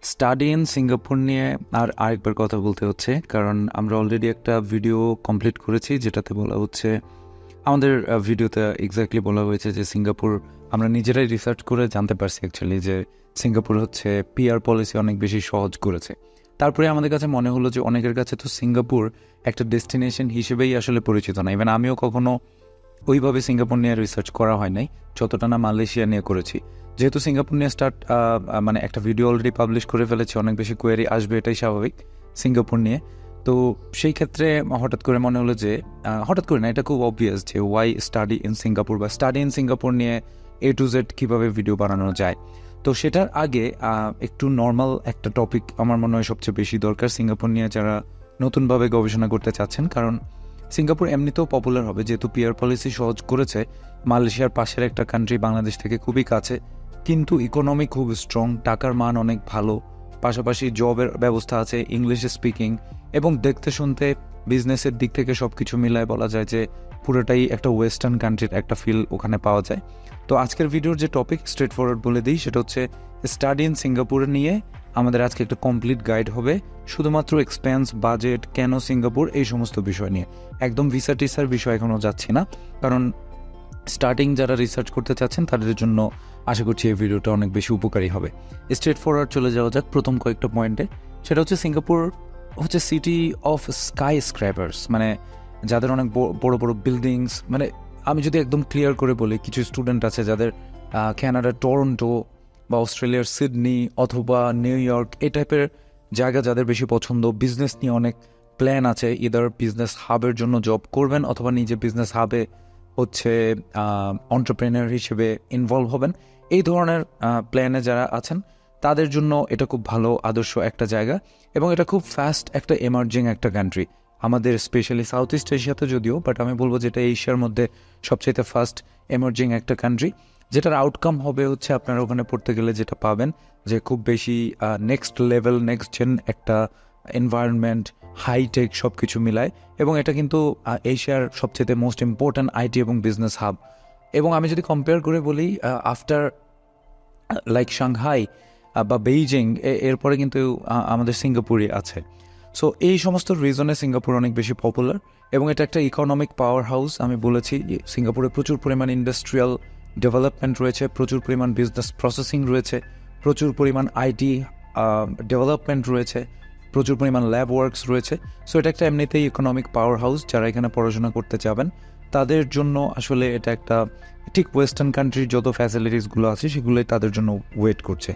Study in Singapore নিয়ে আরেকবার কথা বলতে হচ্ছে, কারণ আমরা অলরেডি একটা ভিডিও কমপ্লিট করেছি যেটাতে বলা হচ্ছে, আমাদের ভিডিওতে এক্স্যাক্টলি বলা হয়েছে যে সিঙ্গাপুর আমরা নিজেরাই রিসার্চ করে জানতে পারছি অ্যাকচুয়ালি যে সিঙ্গাপুর হচ্ছে পিআর পলিসি অনেক বেশি সহজ করেছে। তারপরে আমাদের কাছে মনে হলো যে অনেকের কাছে তো সিঙ্গাপুর একটা ডেস্টিনেশন হিসেবেই আসলে পরিচিত না। ইভেন আমিও কখনো ওইভাবে সিঙ্গাপুর নিয়ে রিসার্চ করা হয় নাই, যতটা না মালয়েশিয়া নিয়ে করেছি। যেহেতু সিঙ্গাপুর নিয়ে মানে একটা ভিডিও অলরেডি পাবলিশ করে ফেলেছি, অনেক বেশি কোয়েরি আসবে, এটাই স্বাভাবিক সিঙ্গাপুর নিয়ে। তো সেই ক্ষেত্রে হঠাৎ করে মনে হলো যে হঠাৎ করে না, এটা খুব অবভিয়াস যে ওয়াই স্টাডি ইন সিঙ্গাপুর বা স্টাডি ইন সিঙ্গাপুর নিয়ে A to Z কীভাবে ভিডিও বানানো যায়। তো সেটার আগে একটু নর্মাল একটা টপিক আমার মনে হয় সবচেয়ে বেশি দরকার সিঙ্গাপুর নিয়ে যারা নতুনভাবে গবেষণা করতে চাচ্ছেন। কারণ সিঙ্গাপুর এমনিতেও পপুলার হবে যেহেতু পিআর পলিসি সহজ করেছে। মালয়েশিয়ার পাশের একটা কান্ট্রি, বাংলাদেশ থেকে খুবই কাছে, কিন্তু ইকোনমি খুব স্ট্রং, টাকার মান অনেক ভালো, পাশাপাশি জবের ব্যবস্থা আছে, ইংলিশ স্পিকিং, এবং দেখতে শুনতে বিজনেসের দিক থেকে সব কিছু মিলায় বলা যায় যে পুরোটাই একটা ওয়েস্টার্ন কান্ট্রির একটা ফিল ওখানে পাওয়া যায়। তো আজকের ভিডিওর যে টপিক স্ট্রেট ফরওয়ার্ড বলে দিই, সেটা হচ্ছে স্টাডি ইন সিঙ্গাপুর নিয়ে আমাদের আজকে একটা কমপ্লিট গাইড হবে, শুধুমাত্র এক্সপেন্স, বাজেট, কেন সিঙ্গাপুর, এই সমস্ত বিষয় নিয়ে। একদম ভিসা টিসার বিষয় এখনও যাচ্ছি না, কারণ স্টার্টিং যারা রিসার্চ করতে চাচ্ছেন তাদের জন্য আশা করছি এই ভিডিওটা অনেক বেশি উপকারী হবে। স্ট্রেট ফরওয়ার্ড চলে যাওয়া যাক প্রথম কয়েকটা পয়েন্টে। সেটা হচ্ছে সিঙ্গাপুর হচ্ছে সিটি অফ স্কাই স্ক্র্যাপার্স, মানে যাদের অনেক বড় বড় বিল্ডিংস। মানে আমি যদি একদম ক্লিয়ার করে বলি, কিছু স্টুডেন্ট আছে যাদের কানাডার টরন্টো বা অস্ট্রেলিয়ার সিডনি অথবা নিউ ইয়র্ক এই টাইপের জায়গা যাদের বেশি পছন্দ, বিজনেস নিয়ে অনেক প্ল্যান আছে, ইদার বিজনেস হাবের জন্য জব করবেন অথবা নিজে বিজনেস হাবে হচ্ছে এন্টারপ্রেনার হিসেবে ইনভলভ হবেন, এই ধরনের প্ল্যানে যারা আছেন তাদের জন্য এটা খুব ভালো আদর্শ একটা জায়গা। এবং এটা খুব ফাস্ট একটা এমার্জিং একটা কান্ট্রি, আমাদের স্পেশালি সাউথ ইস্ট এশিয়াতে যদিও, বাট আমি বলবো যেটা এশিয়ার মধ্যে সবচেয়ে ফাস্ট এমার্জিং একটা কান্ট্রি, যেটার আউটকাম হবে হচ্ছে আপনারা ওখানে পড়তে গেলে যেটা পাবেন যে খুব বেশি নেক্সট লেভেল, নেক্সট জেন একটা এনভায়রনমেন্ট, হাইটেক সব কিছু মিলায়। এবং এটা কিন্তু এশিয়ার সবচেয়ে মোস্ট ইম্পর্ট্যান্ট আইটি এবং বিজনেস হাব। এবং আমি যদি কম্পেয়ার করে বলি, আফটার লাইক সাংহাই বা বেইজিং, এরপরে কিন্তু আমাদের সিঙ্গাপুরই আছে। সো এই সমস্ত রিজনে সিঙ্গাপুর অনেক বেশি পপুলার, এবং এটা একটা ইকোনমিক পাওয়ার হাউস। আমি বলেছি সিঙ্গাপুরে প্রচুর পরিমাণ ইন্ডাস্ট্রিয়াল ডেভেলপমেন্ট রয়েছে, প্রচুর পরিমাণ বিজনেস প্রসেসিং রয়েছে, প্রচুর পরিমাণ আইটি ডেভেলপমেন্ট রয়েছে, প্রচুর পরিমাণ ল্যাব ওয়ার্কস রয়েছে। সো এটা একটা এমনিতেই ইকোনমিক পাওয়ার হাউস। যারা এখানে পড়াশোনা করতে যাবেন তাদের জন্য আসলে এটা একটা ঠিক ওয়েস্টার্ন কান্ট্রির যত ফ্যাসিলিটিসগুলো আছে সেগুলোই তাদের জন্য ওয়েট করছে।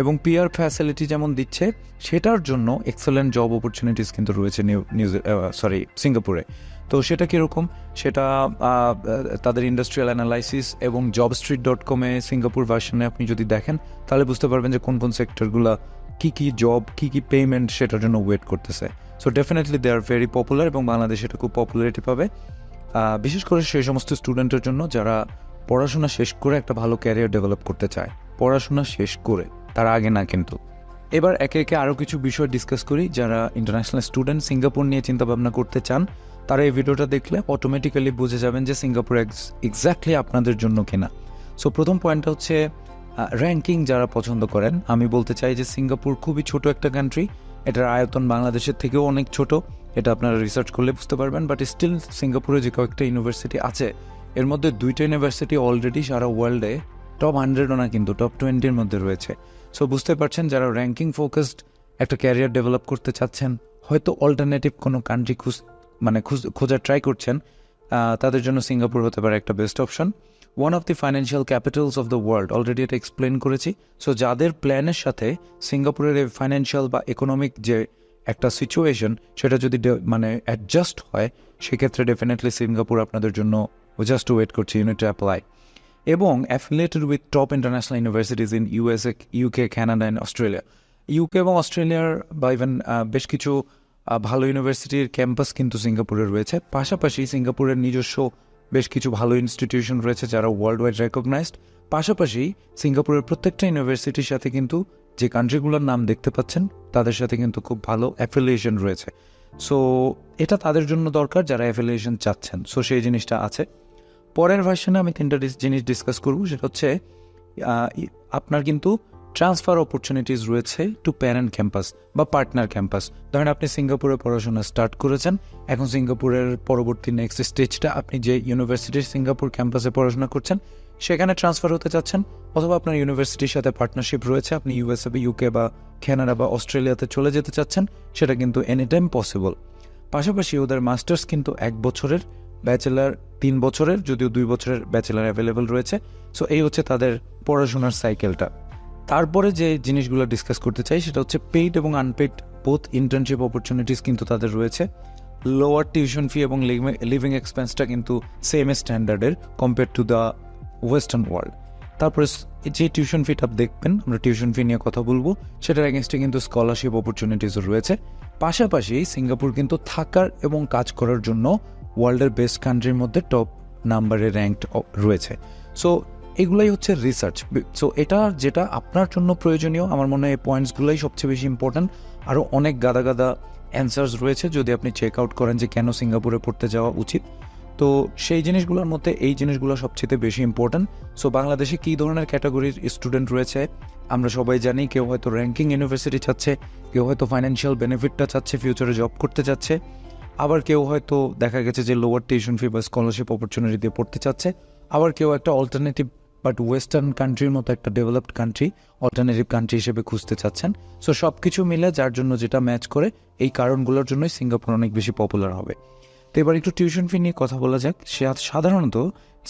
এবং পিআর ফ্যাসিলিটি যেমন দিচ্ছে, সেটার জন্য এক্সেলেন্ট জব অপরচুনিটিস কিন্তু রয়েছে সিঙ্গাপুরে। তো সেটা কীরকম, সেটা তাদের ইন্ডাস্ট্রিয়াল অ্যানালাইসিস এবং jobstreet.com-এ সিঙ্গাপুর ভার্সনে আপনি যদি দেখেন তাহলে বুঝতে পারবেন যে কোন কোন সেক্টরগুলো কী কী জব, কী কী পেমেন্ট সেটার জন্য ওয়েট করতেছে। So definitely they are very popular, এবং বাংলাদেশে এটা খুব পপুলারিটি পাবে, বিশেষ করে সেই সমস্ত স্টুডেন্টের জন্য যারা পড়াশোনা শেষ করে একটা ভালো ক্যারিয়ার ডেভেলপ করতে চায়। পড়াশোনা শেষ করে, তার আগে না কিন্তু। এবার একে একে আরও কিছু বিষয় ডিসকাস করি। যারা ইন্টারন্যাশনাল স্টুডেন্ট সিঙ্গাপুর নিয়ে চিন্তাভাবনা করতে চান, তারা এই ভিডিওটা দেখলে অটোমেটিক্যালি বুঝে যাবেন যে সিঙ্গাপুর এক্স্যাক্টলি আপনাদের জন্য কিনা। সো প্রথম পয়েন্টটা হচ্ছে র্যাঙ্কিং। যারা পছন্দ করেন, আমি বলতে চাই যে সিঙ্গাপুর খুবই ছোট একটা কান্ট্রি, এটার আয়তন বাংলাদেশের থেকেও অনেক ছোট, এটা আপনারা রিসার্চ করলে বুঝতে পারবেন। বাট স্টিল সিঙ্গাপুরে যে কয়েকটা ইউনিভার্সিটি আছে, এর মধ্যে 2টা ইউনিভার্সিটি অলরেডি সারা ওয়ার্ল্ডে টপ 100ও না, কিন্তু টপ 20-র মধ্যে রয়েছে। সো বুঝতে পারছেন, যারা র্যাঙ্কিং ফোকাসড একটা ক্যারিয়ার ডেভেলপ করতে চাচ্ছেন, হয়তো অল্টারনেটিভ কোনো কান্ট্রি খোঁজার ট্রাই করছেন, তাদের জন্য সিঙ্গাপুর হতে পারে একটা best option. One of the financial Capitals of the world, already এটা এক্সপ্লেন করেছি। সো যাদের প্ল্যানের সাথে সিঙ্গাপুরের এই ফাইন্যান্সিয়াল বা ইকোনমিক যে একটা সিচুয়েশন, সেটা যদি মানে অ্যাডজাস্ট হয়, সেক্ষেত্রে ডেফিনেটলি সিঙ্গাপুর আপনাদের জন্য জাস্ট ওয়েট করছি, ইউনিট টু অ্যাপ্লাই। এবং affiliated with top international universities in USA, UK, Canada and Australia. UK এবং অস্ট্রেলিয়ার বা ইভেন বেশ কিছু ভালো ইউনিভার্সিটির ক্যাম্পাস কিন্তু সিঙ্গাপুরে রয়েছে। পাশাপাশি সিঙ্গাপুরের নিজস্ব বেশ কিছু ভালো ইনস্টিটিউশন রয়েছে যারা ওয়ার্ল্ড ওয়াইড রেকগনাইজড। পাশাপাশি সিঙ্গাপুরের প্রত্যেকটা ইউনিভার্সিটির সাথে কিন্তু যে কান্ট্রিগুলোর নাম দেখতে পাচ্ছেন তাদের সাথে কিন্তু খুব ভালো অ্যাফিলিয়েশন রয়েছে। সো এটা তাদের জন্য দরকার যারা অ্যাফিলিয়েশন চাচ্ছেন। সো সেই জিনিসটা আছে। পরের ভার্সনে আমি 3টা জিনিস ডিসকাস করব। সেটা হচ্ছে আপনার কিন্তু ট্রান্সফার অপরচুনিটিস রয়েছে টু প্যারেন্ট ক্যাম্পাস বা পার্টনার ক্যাম্পাস। ধরেন আপনি সিঙ্গাপুরে পড়াশোনা স্টার্ট করেছেন, এখন সিঙ্গাপুরের পরবর্তী নেক্সট স্টেজটা আপনি যে ইউনিভার্সিটির সিঙ্গাপুর ক্যাম্পাসে পড়াশোনা করছেন সেখানে ট্রান্সফার হতে চাচ্ছেন, অথবা আপনার ইউনিভার্সিটির সাথে পার্টনারশিপ রয়েছে, আপনি ইউএসএ বা ইউকে বা কানাডা বা অস্ট্রেলিয়াতে চলে যেতে চাচ্ছেন, সেটা কিন্তু এনি টাইম পসিবল। পাশাপাশি ওদের মাস্টার্স কিন্তু 1 বছরের, ব্যাচেলার 3 বছরের, যদিও 2 বছরের ব্যাচেলার অ্যাভেলেবেল রয়েছে। সো এই হচ্ছে তাদের পড়াশোনার সাইকেলটা। তারপরে যে জিনিসগুলো ডিসকাস করতে চাই সেটা হচ্ছে পেইড এবং আনপেইড বোথ ইন্টার্নশিপ অপরচুনিটিস কিন্তু তাদের রয়েছে। লোয়ার টিউশন ফি এবং লিভিং এক্সপেন্সটা কিন্তু সেম স্ট্যান্ডার্ডের compare to the western world. তারপরে যে টিউশন ফিটা দেখবেন, আমরা টিউশন ফি নিয়ে কথা বলবো, সেটার এগেনস্টে কিন্তু স্কলারশিপ অপরচুনিটিসও রয়েছে। পাশাপাশি সিঙ্গাপুর কিন্তু থাকার এবং কাজ করার জন্য ওয়ার্ল্ডের বেস্ট কান্ট্রির মধ্যে টপ নাম্বারে র্যাঙ্কড রয়েছে। সো এগুলাই হচ্ছে রিসার্চ। সো এটা যেটা আপনার জন্য প্রয়োজনীয়, আমার মনে হয় এই পয়েন্টসগুলোই সবচেয়ে বেশি ইম্পর্ট্যান্ট। আরও অনেক গাদা গাদা অ্যান্সার্স রয়েছে যদি আপনি চেক আউট করেন যে কেন সিঙ্গাপুরে পড়তে যাওয়া উচিত। তো সেই জিনিসগুলোর মধ্যে এই জিনিসগুলো সবচেয়ে বেশি ইম্পর্ট্যান্ট। সো বাংলাদেশে কী ধরনের ক্যাটাগরির স্টুডেন্ট রয়েছে আমরা সবাই জানি। কেউ হয়তো র্যাঙ্কিং ইউনিভার্সিটি চাচ্ছে, কেউ হয়তো ফাইন্যান্সিয়াল বেনিফিটটা চাচ্ছে, ফিউচারে জব করতে চাচ্ছে, আবার কেউ হয়তো দেখা গেছে যে লোয়ার টিউশন ফি বা স্কলারশিপ অপরচুনিটি দিয়ে পড়তে চাচ্ছে, আবার কেউ একটা অল্টারনেটিভ বাট ওয়েস্টার্ন কান্ট্রির মতো একটা ডেভেলপড কান্ট্রি অল্টারনেটিভ কান্ট্রি হিসেবে খুঁজতে চাচ্ছেন। সো সব কিছু মিলে যার জন্য যেটা ম্যাচ করে, এই কারণগুলোর জন্যই সিঙ্গাপুর অনেক বেশি পপুলার হবে। তো এবার একটু টিউশন ফি নিয়ে কথা বলা যাক। সাধারণত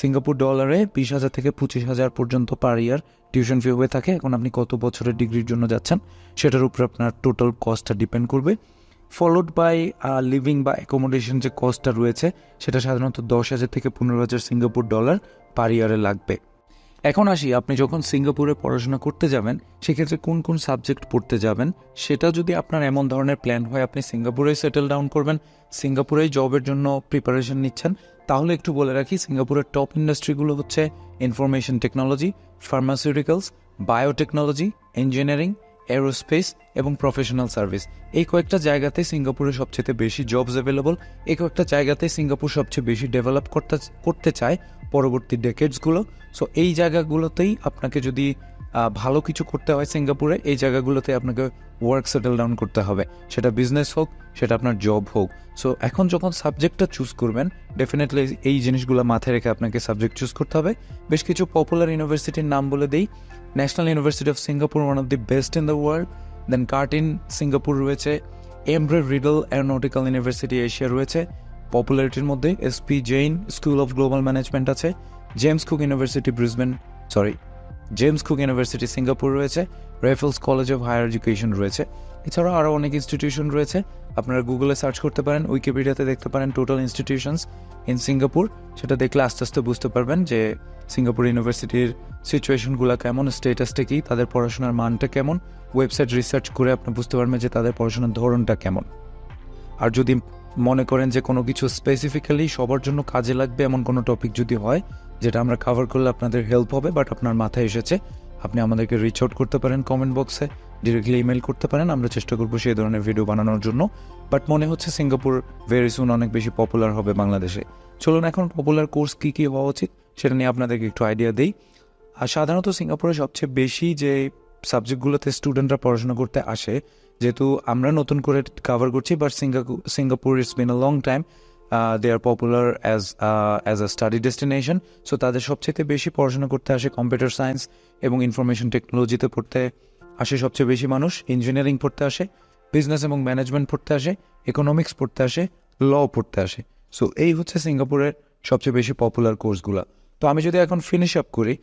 সিঙ্গাপুর ডলারে 20,000 থেকে 25,000 পর্যন্ত পার ইয়ার টিউশন ফি হয়ে থাকে। এখন আপনি কত বছরের ডিগ্রির জন্য যাচ্ছেন সেটার উপর আপনার টোটাল কস্টটা ডিপেন্ড করবে। ফলোড বাই লিভিং বা অ্যাকোমোডেশন যে কস্টটা রয়েছে সেটা সাধারণত 10,000 থেকে 15,000 সিঙ্গাপুর ডলার পার ইয়ারে লাগবে। এখন আসি, আপনি যখন সিঙ্গাপুরে পড়াশোনা করতে যাবেন সেক্ষেত্রে কোন কোন সাবজেক্ট পড়তে যাবেন। সেটা যদি আপনার এমন ধরনের প্ল্যান হয় আপনি সিঙ্গাপুরেই সেটেল ডাউন করবেন, সিঙ্গাপুরেই জবের জন্য প্রিপারেশন নিচ্ছেন, তাহলে একটু বলে রাখি সিঙ্গাপুরের টপ ইন্ডাস্ট্রিগুলো হচ্ছে information technology, pharmaceuticals, biotechnology, engineering, aerospace এবং প্রফেশনাল সার্ভিস। এই কয়েকটা জায়গাতে সিঙ্গাপুরে সবচেয়ে বেশি জবস অ্যাভেলেবল। এই কয়েকটা জায়গাতে সিঙ্গাপুর সবচেয়ে বেশি ডেভেলপ করতে চায় পরবর্তী ডেকেডসগুলো। সো এই জায়গাগুলোতেই আপনাকে যদি ভালো কিছু করতে হয় সিঙ্গাপুরে, এই জায়গাগুলোতে আপনাকে ওয়ার্ক সেটেল ডাউন করতে হবে, সেটা বিজনেস হোক, সেটা আপনার জব হোক। সো এখন যখন সাবজেক্টটা চুজ করবেন ডেফিনেটলি এই জিনিসগুলো মাথায় রেখে আপনাকে সাবজেক্ট চুজ করতে হবে। বেশ কিছু পপুলার ইউনিভার্সিটির নাম বলে দিই। National University of Singapore, one of the best in the world. Then Curtin Singapore রয়েছে, Embry Riddle Aeronautical University Asia রয়েছে। পপুলারিটির মধ্যে SP Jain School of Global Management আছে, জেমস কুক ইউনিভার্সিটি সিঙ্গাপুর রয়েছে, Raffles College of Higher Education রয়েছে। এছাড়াও আরও অনেক ইনস্টিটিউশন রয়েছে, আপনারা গুগলে সার্চ করতে পারেন, উইকিপিডিয়াতে দেখতে পারেন টোটাল ইনস্টিটিউশনস ইন সিঙ্গাপুর। সেটা দেখলে আস্তে আস্তে বুঝতে পারবেন যে সিঙ্গাপুর ইউনিভার্সিটির সিচুয়েশনগুলো কেমন, স্টেটাসটা কী, তাদের পড়াশোনার মানটা কেমন। ওয়েবসাইট রিসার্চ করে আপনি বুঝতে পারবেন যে তাদের পড়াশোনার ধরনটা কেমন। আর যদি মনে করেন যে কোনো কিছু স্পেসিফিক্যালি সবার জন্য কাজে লাগবে এমন কোনো টপিক যদি হয় যেটা আমরা কভার করলে আপনাদের হেল্প হবে বাট আপনার মাথায় এসেছে, আপনি আমাদেরকে রিচ আউট করতে পারেন কমেন্ট বক্সে, ডিরেক্টলি ইমেল করতে পারেন, আমরা চেষ্টা করবো সেই ধরনের ভিডিও বানানোর জন্য। বাট মনে হচ্ছে সিঙ্গাপুর ভেরি সুন অনেক বেশি পপুলার হবে বাংলাদেশে। চলুন এখন পপুলার কোর্স কী কী হওয়া উচিত সেটা নিয়ে আপনাদেরকে একটু আইডিয়া দিই। আর সাধারণত সিঙ্গাপুরে সবচেয়ে বেশি যে সাবজেক্টগুলোতে স্টুডেন্টরা পড়াশোনা করতে আসে, যেহেতু আমরা নতুন করে কাভার করছি, but Singapore it's been a long time they are popular as a study destination. So তাদের সবচেয়ে বেশি পড়াশোনা করতে আসে কম্পিউটার সায়েন্স এবং ইনফরমেশন টেকনোলজিতে পড়তে আসে সবচেয়ে বেশি মানুষ, ইঞ্জিনিয়ারিং পড়তে আসে, বিজনেস এবং ম্যানেজমেন্ট পড়তে আসে, ইকোনমিক্স পড়তে আসে, ল পড়তে আসে। সো এই হচ্ছে সিঙ্গাপুরের সবচেয়ে বেশি পপুলার কোর্সগুলো। তো আমি যদি এখন ফিনিশ আপ করি,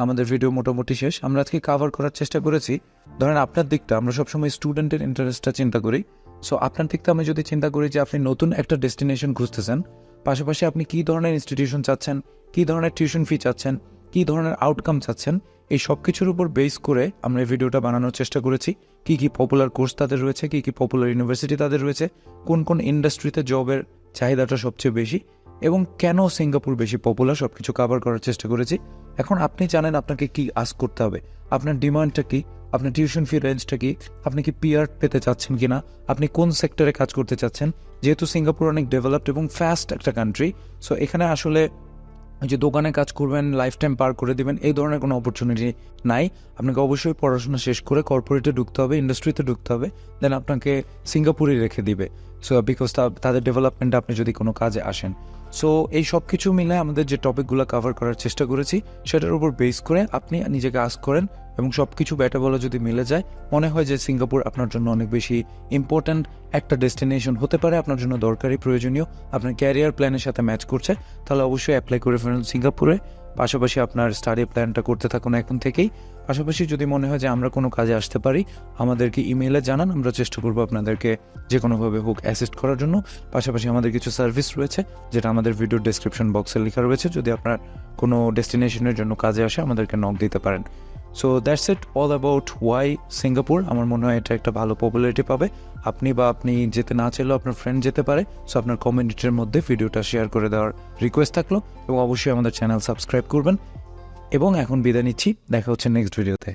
আমাদের ভিডিও মোটামুটি শেষ। আমরা আজকে কাভার করার চেষ্টা করেছি, ধরেন আপনার দিকটা, আমরা সবসময় স্টুডেন্টের ইন্টারেস্টটা চিন্তা করি। সো আপনার দিকটা আমি যদি চিন্তা করি যে আপনি নতুন একটা ডেস্টিনেশন খুঁজতেছেন, পাশাপাশি আপনি কী ধরনের ইনস্টিটিউশন চাচ্ছেন, কী ধরনের টিউশন ফি চাচ্ছেন, কী ধরনের আউটকাম চাচ্ছেন, এই সব কিছুর উপর বেস করে আমরা এই ভিডিওটা বানানোর চেষ্টা করেছি। কী কী পপুলার কোর্স তাদের রয়েছে, কী কী পপুলার ইউনিভার্সিটি তাদের রয়েছে, কোন কোন ইন্ডাস্ট্রিতে জবের চাহিদাটা সবচেয়ে বেশি এবং কেন সিঙ্গাপুর বেশি পপুলার, সব কিছু কভার করার চেষ্টা করেছি। এখন আপনি জানেন আপনাকে কি আস্ক করতে হবে, আপনার ডিমান্ডটা কি, আপনার টিউশন ফি রেঞ্জটা কি, আপনি কি পিআর পেতে চাচ্ছেন কিনা, আপনি কোন সেক্টরে কাজ করতে চাচ্ছেন। যেহেতু সিঙ্গাপুর অনেক ডেভেলপড এবং ফাস্ট একটা কান্ট্রি, সো এখানে আসলে যে দোকানে কাজ করবেন, লাইফ টাইম পার করে দিবেন, এই ধরনের কোনো অপরচুনিটি নাই। আপনাকে অবশ্যই পড়াশোনা শেষ করে কর্পোরেটে ঢুকতে হবে, ইন্ডাস্ট্রিতে ঢুকতে হবে, দেন আপনাকে সিঙ্গাপুরে রেখে দিবে। সো বিকজ তাদের ডেভেলপমেন্টে আপনি যদি কোনো কাজে আসেন। সো এই সব কিছু মিলে আমাদের যে টপিকগুলো কভার করার চেষ্টা করেছি সেটার উপর বেস করে আপনি নিজেকে আস্ক করেন এবং সব কিছু ব্যাটা বলা যদি মিলে যায়, মনে হয় যে সিঙ্গাপুর আপনার জন্য অনেক বেশি ইম্পর্ট্যান্ট একটা ডেস্টিনেশন হতে পারে, আপনার জন্য দরকারি, প্রয়োজনীয়, আপনার ক্যারিয়ার প্ল্যানের সাথে ম্যাচ করছে, তাহলে অবশ্যই অ্যাপ্লাই করে ফেলুন সিঙ্গাপুরে। পাশাপাশি আপনার স্টাডি প্ল্যানটা করতে থাকুন এখন থেকেই। পাশাপাশি যদি মনে হয় যে আমরা কোনো কাজে আসতে পারি, আমাদেরকে ইমেইলে জানান, আমরা চেষ্টা করবো আপনাদেরকে যে কোনোভাবে হোক অ্যাসিস্ট করার জন্য। পাশাপাশি আমাদের কিছু সার্ভিস রয়েছে যেটা আমাদের ভিডিও ডেসক্রিপশন বক্সে লেখা রয়েছে, যদি আপনার কোনো ডেস্টিনেশনের জন্য কাজে আসে আমাদেরকে নক দিতে পারেন। So that's it all about why Singapore. আমার মনে হয় এটা একটা ভালো পপুলারিটি পাবে। আপনি যেতে না চাইলেও আপনার ফ্রেন্ড যেতে পারে। সো আপনার কমিউনিটির মধ্যে ভিডিওটা শেয়ার করে দেওয়ার রিকোয়েস্ট থাকলো এবং অবশ্যই আমাদের চ্যানেল সাবস্ক্রাইব করবেন। এবং এখন বিদায় নিচ্ছি, দেখা হচ্ছে নেক্সট ভিডিওতে।